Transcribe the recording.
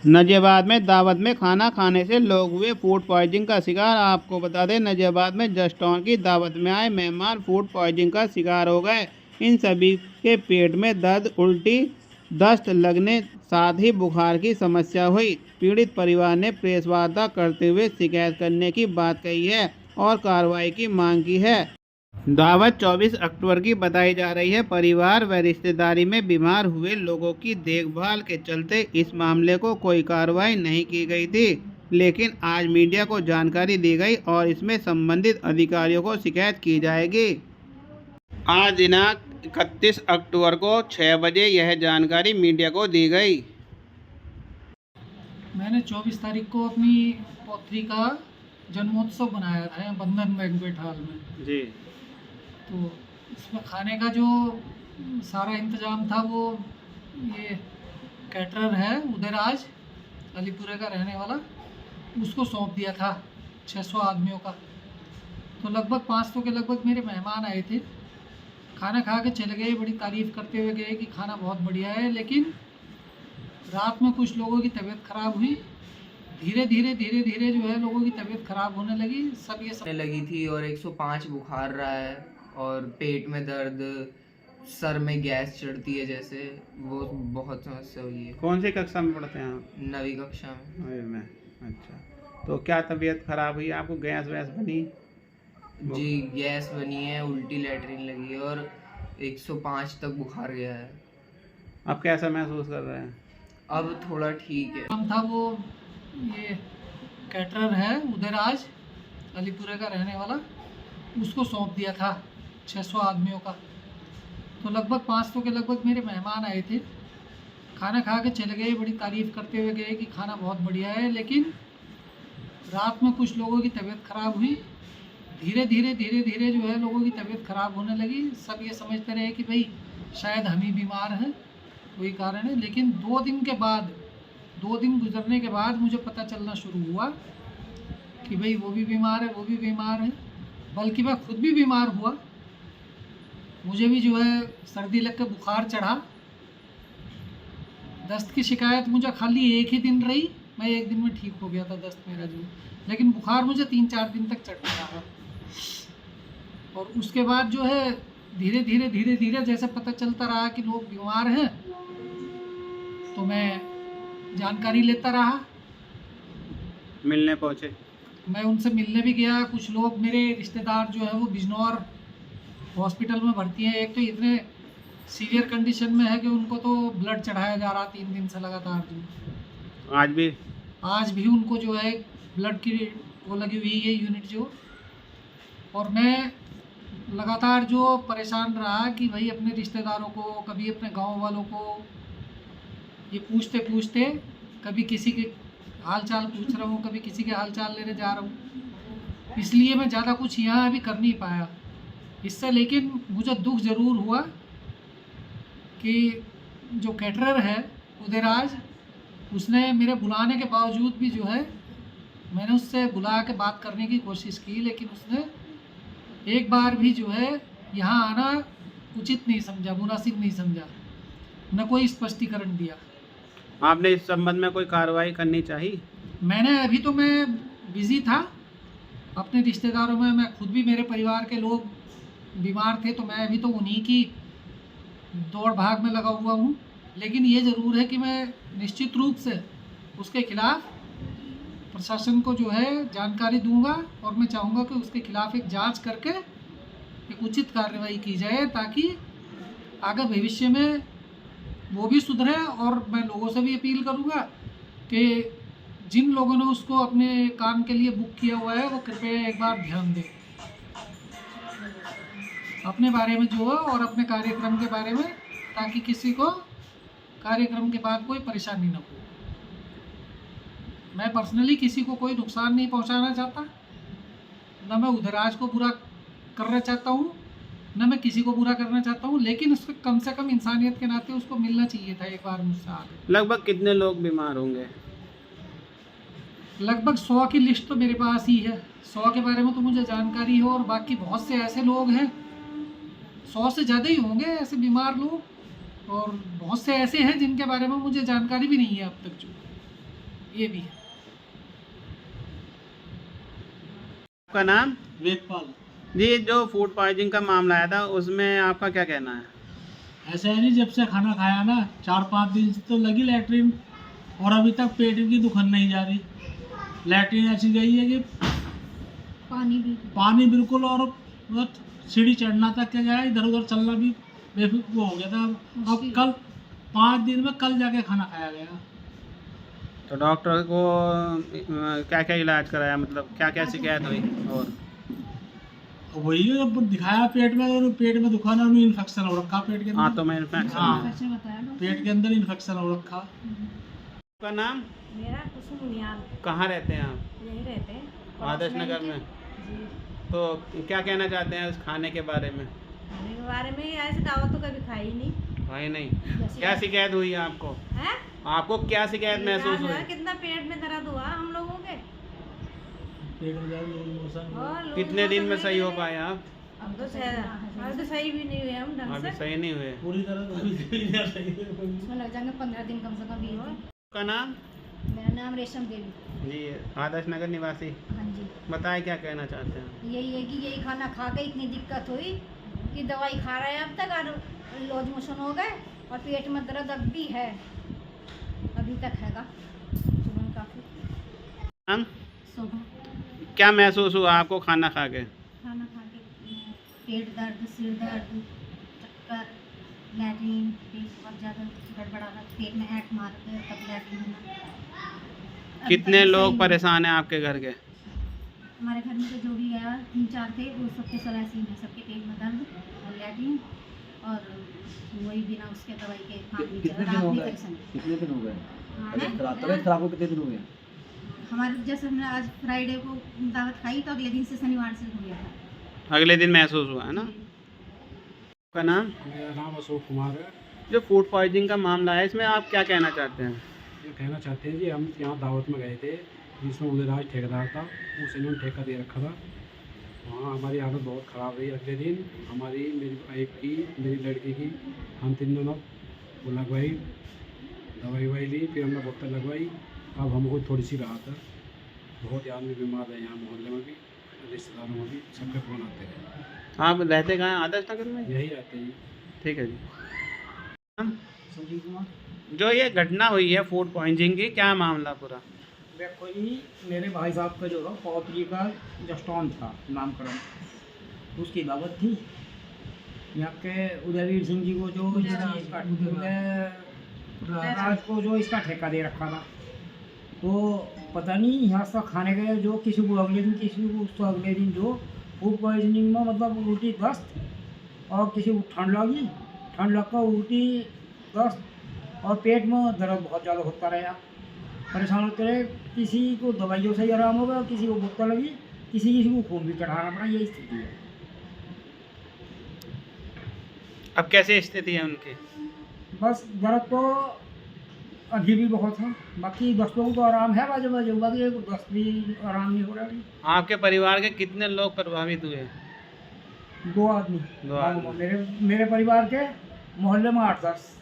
नजियाबाद में दावत में खाना खाने से लोग हुए फूड पॉइजनिंग का शिकार। आपको बता दें, नजियाबाद में जस्टॉन की दावत में आए मेहमान फूड पॉइजनिंग का शिकार हो गए। इन सभी के पेट में दर्द, उल्टी, दस्त लगने साथ ही बुखार की समस्या हुई। पीड़ित परिवार ने प्रेस वार्ता करते हुए शिकायत करने की बात कही है और कार्रवाई की मांग की है। दावत 24 अक्टूबर की बताई जा रही है। परिवार व रिश्तेदारी में बीमार हुए लोगों की देखभाल के चलते इस मामले को कोई कार्रवाई नहीं की गई थी, लेकिन आज मीडिया को जानकारी दी गई और इसमें संबंधित अधिकारियों को शिकायत की जाएगी। आज दिनांक 31 अक्टूबर को 6 बजे यह जानकारी मीडिया को दी गई। मैंने 24 तारीख को अपनी पौत्री का जन्मोत्सव बनाया था यहाँ बंधन बैंक्वेट हॉल में जी। तो इसमें खाने का जो सारा इंतज़ाम था वो ये कैटरर है उदयराज अलीपुरे का रहने वाला, उसको सौंप दिया था 600 आदमियों का। तो लगभग 500 के लगभग मेरे मेहमान आए थे, खाना खा के चले गए, बड़ी तारीफ़ करते हुए गए कि खाना बहुत बढ़िया है। लेकिन रात में कुछ लोगों की तबीयत ख़राब हुई, धीरे धीरे जो है लोगों की तबीयत ख़राब होने लगी, सब ये सब लगी थी और 105 बुखार रहा है और पेट में दर्द, सर में गैस चढ़ती है जैसे, वो बहुत समस्या हुई है। कौन सी कक्षा में पढ़ते हैं आप? 9वीं कक्षा में। 9वीं में। अच्छा, तो क्या तबीयत खराब हुई आपको? गैस वैस बनी? जी, गैस बनी है, उल्टी लैटरिन लगी है और 105 तक बुखार गया है। अब कैसा महसूस कर रहे हैं? अब थोड़ा ठीक है। नाम था वो ये कैटरर है उदयराज अलीपुरे का रहने वाला, उसको सौंप दिया था 600 आदमियों का। तो लगभग 500 के लगभग मेरे मेहमान आए थे, खाना खा के चले गए, बड़ी तारीफ़ करते हुए गए कि खाना बहुत बढ़िया है। लेकिन रात में कुछ लोगों की तबीयत ख़राब हुई, धीरे धीरे जो है लोगों की तबीयत ख़राब होने लगी, सब ये समझते रहे कि भाई शायद हम ही बीमार हैं, वही कारण है। लेकिन 2 दिन गुजरने के बाद मुझे पता चलना शुरू हुआ कि भाई वो भी बीमार है, वो भी बीमार है, बल्कि मैं खुद भी बीमार हुआ। मुझे भी जो है सर्दी लग के बुखार चढ़ा। दस्त की शिकायत मुझे खाली एक ही दिन रही, मैं एक दिन में ठीक हो गया था दस्त मेरा जो, लेकिन बुखार मुझे 3-4 दिन तक चढ़ता रहा। और उसके बाद जो है धीरे धीरे जैसे पता चलता रहा कि लोग बीमार हैं, तो मैं जानकारी लेता रहा। मिलने पहुंचे? मैं उनसे मिलने भी गया। कुछ लोग मेरे रिश्तेदार जो है वो बिजनौर हॉस्पिटल में भर्ती हैं। एक तो इतने सीवियर कंडीशन में है कि उनको तो ब्लड चढ़ाया जा रहा 3 दिन से लगातार जो। आज भी उनको जो है ब्लड की वो लगी हुई है यूनिट जो। और मैं लगातार जो परेशान रहा कि भाई अपने रिश्तेदारों को, कभी अपने गांव वालों को ये पूछते कभी किसी के हाल चाल पूछ रहा हूँ, कभी किसी के हाल चाल लेने जा रहा हूँ, इसलिए मैं ज़्यादा कुछ यहाँ अभी कर नहीं पाया इससे। लेकिन मुझे दुख ज़रूर हुआ कि जो कैटरर है उदयराज, उसने मेरे बुलाने के बावजूद भी जो है, मैंने उससे बुला के बात करने की कोशिश की, लेकिन उसने एक बार भी जो है यहाँ आना उचित नहीं समझा, मुनासिब नहीं समझा, न कोई स्पष्टीकरण दिया। आपने इस संबंध में कोई कार्रवाई करनी चाहिए? मैं बिज़ी था अपने रिश्तेदारों में, मैं खुद भी, मेरे परिवार के लोग बीमार थे, तो मैं अभी तो उन्हीं की दौड़ भाग में लगा हुआ हूँ। लेकिन ये ज़रूर है कि मैं निश्चित रूप से उसके खिलाफ़ प्रशासन को जो है जानकारी दूंगा और मैं चाहूँगा कि उसके खिलाफ़ एक जांच करके एक उचित कार्रवाई की जाए, ताकि आगे भविष्य में वो भी सुधरे। और मैं लोगों से भी अपील करूँगा कि जिन लोगों ने उसको अपने काम के लिए बुक किया हुआ है वो कृपया एक बार ध्यान दें अपने बारे में जो है और अपने कार्यक्रम के बारे में, ताकि किसी को कार्यक्रम के बाद कोई परेशानी न हो। मैं पर्सनली किसी को कोई नुकसान नहीं पहुंचाना चाहता, न मैं उदयराज को बुरा करना चाहता हूं, न मैं किसी को बुरा करना चाहता हूं, लेकिन उसको कम से कम इंसानियत के नाते उसको मिलना चाहिए था एक बार मुझसे आगे। लगभग कितने लोग बीमार होंगे? लगभग 100 की लिस्ट तो मेरे पास ही है, 100 के बारे में तो मुझे जानकारी है। और बाकी बहुत से ऐसे लोग हैं, 100 से ज़्यादा ही होंगे ऐसे बीमार लोग, और बहुत से ऐसे हैं जिनके बारे में मुझे जानकारी भी नहीं है अब तक जो। ये भी है। आपका नाम? वेदपाल। जी, जो फूड पॉइजनिंग का मामला आया था उसमें आपका क्या कहना है? ऐसा है नहीं, जब से खाना खाया ना 4-5 दिन से तो लगी लैट्रिन, और अभी तक पेट की दुखन नहीं जा रही। लैट्रिन ऐसी गई है कि पानी बिल्कुल, और बस सीढ़ी चढ़ना तक क्या गया, इधर उधर चलना भी वो हो गया था। अब कल 5 दिन में कल जाके खाना खाया गया। तो डॉक्टर को क्या क्या इलाज कराया, मतलब क्या क्या शिकायत हुई? और वही है, जब दिखाया पेट में, और पेट में दुखाना, इन्फेक्शन हो रखा पेट के अंदर। हाँ, तो मैं इन्फेक्शन। हाँ, पेट के अंदर इन्फेक्शन हो रखा। आपका नाम? मेरा कुसुम उनियाल। कहाँ रहते हैं आप? यहीं रहते हैं आदर्श नगर में। जी। तो क्या कहना चाहते हैं उस खाने के बारे में? खाने के बारे में ऐसे दावत तो कभी खाई नहीं। भाई नहीं, जैसे क्या शिकायत हुई है आपको? हैं? आपको क्या शिकायत महसूस हुई? कितना पेट में दर्द हुआ हम लोगों के। पेट में दर्द, लूज मोशन। और लोग कितने दिन में नहीं सही हो रहे। पाए आप? अब तो सही भी नहीं हुए हम ढंग अभी से। सही नहीं हुए। पूरी तरह तो इसमें लग जाएंगे 15 दिन कम से कम। भी आपका नाम? मेरा नाम रेशम देवी। जी, आदर्श नगर निवासी। हाँ जी। बताएं क्या कहना चाहते हैं? यही है कि यही खाना खा के इतनी दिक्कत हुई कि दवाई खा रहे हैं अब तक, और लूज मोशन हो गए, और पेट में दर्द अब भी है, अभी तक हैगा सुबह में काफ़ी। हम सुबह क्या महसूस हुआ आपको खाना खा के? खाना खा के पेट दर्द, सिर दर्द, चक्कर, लैट्रिन, पेट बहुत ज़्यादा गड़बड़ाना, पेट में ऐंठ मार के तब लैट्रिन होना। अब कितने तक लोग सही परेशान हैं आपके घर के? हमारे घर में तो जो भी गया 3-4 थे, वो सबके सब ऐसे ही हैं, सबके पेट में दर्द और लैट्रिन, और वही बिना उसके दवाई के काम नहीं चल रहा। रात में परेशानी। कितने दिन हो गए? हाँ, तबीयत खराब को कितने दिन हो गए? हमारे जैसे हमने आज फ्राइडे को दावत खाई तो अगले दिन से शनिवार से हो गया था। अगले दिन महसूस हुआ है ना? आपका नाम? मेरा नाम अशोक कुमार है। जो फूड पॉइजनिंग का मामला है इसमें आप क्या कहना चाहते हैं? ये कहना चाहते हैं जी, हम यहाँ दावत में गए थे जिसमें उदयराज ठेकेदार था, उस इन्होंने ठेका दे रखा था। वहाँ हमारी हालत बहुत ख़राब रही। अगले दिन हमारी, मेरी वाइफ की, मेरी लड़की की, हम 3 दोनों वो लगवाई, दवाई ववाई ली, फिर हमने बोतल लगवाई। अब हमको थोड़ी सी राहत है। बहुत आदमी बीमार है यहाँ मोहल्ले में भी, रिश्तेदारों में भी, सबके फ़ोन आते हैं। आप रहते कहाँ हैं? आदर्श नगर में? यही रहते हैं। ठीक है जी। हम संजीव कुमार। जो ये घटना हुई है फूड पॉइजनिंग की, क्या मामला पूरा? देखो जी, मेरे भाई साहब का जो था पौत्री का जस्टॉन था नामकरण, उसकी दावत थी। यहाँ के उदयवीर सिंह जी को जो राज को जो इसका ठेका दे रखा था, तो पता नहीं यहाँ से खाने गए जो किसी को अगले दिन, किसी को उसको अगले दिन जो फूड पॉइजनिंग में मतलब उल्टी दस्त, और किसी को ठंड लगी, ठंड लग कर उल्टी दस्त, और पेट में दर्द बहुत ज़्यादा होता रहा। परेशान होते रहे, किसी को दवाइयों से ही आराम होगा, किसी को बोतल लगी, किसी को खून भी चढ़ाना पड़ा। यही स्थिति है। अब कैसे स्थिति है उनकी? बस दर्द तो अभी भी बहुत है, बाकी दस्तों को तो आराम है, बाजू बाजू, बाकी दस्त भी आराम नहीं हो रहा अभी। आपके परिवार के कितने लोग प्रभावित हुए? 2 आदमी। दो आदमी। मेरे परिवार के मोहल्ले में 8-10।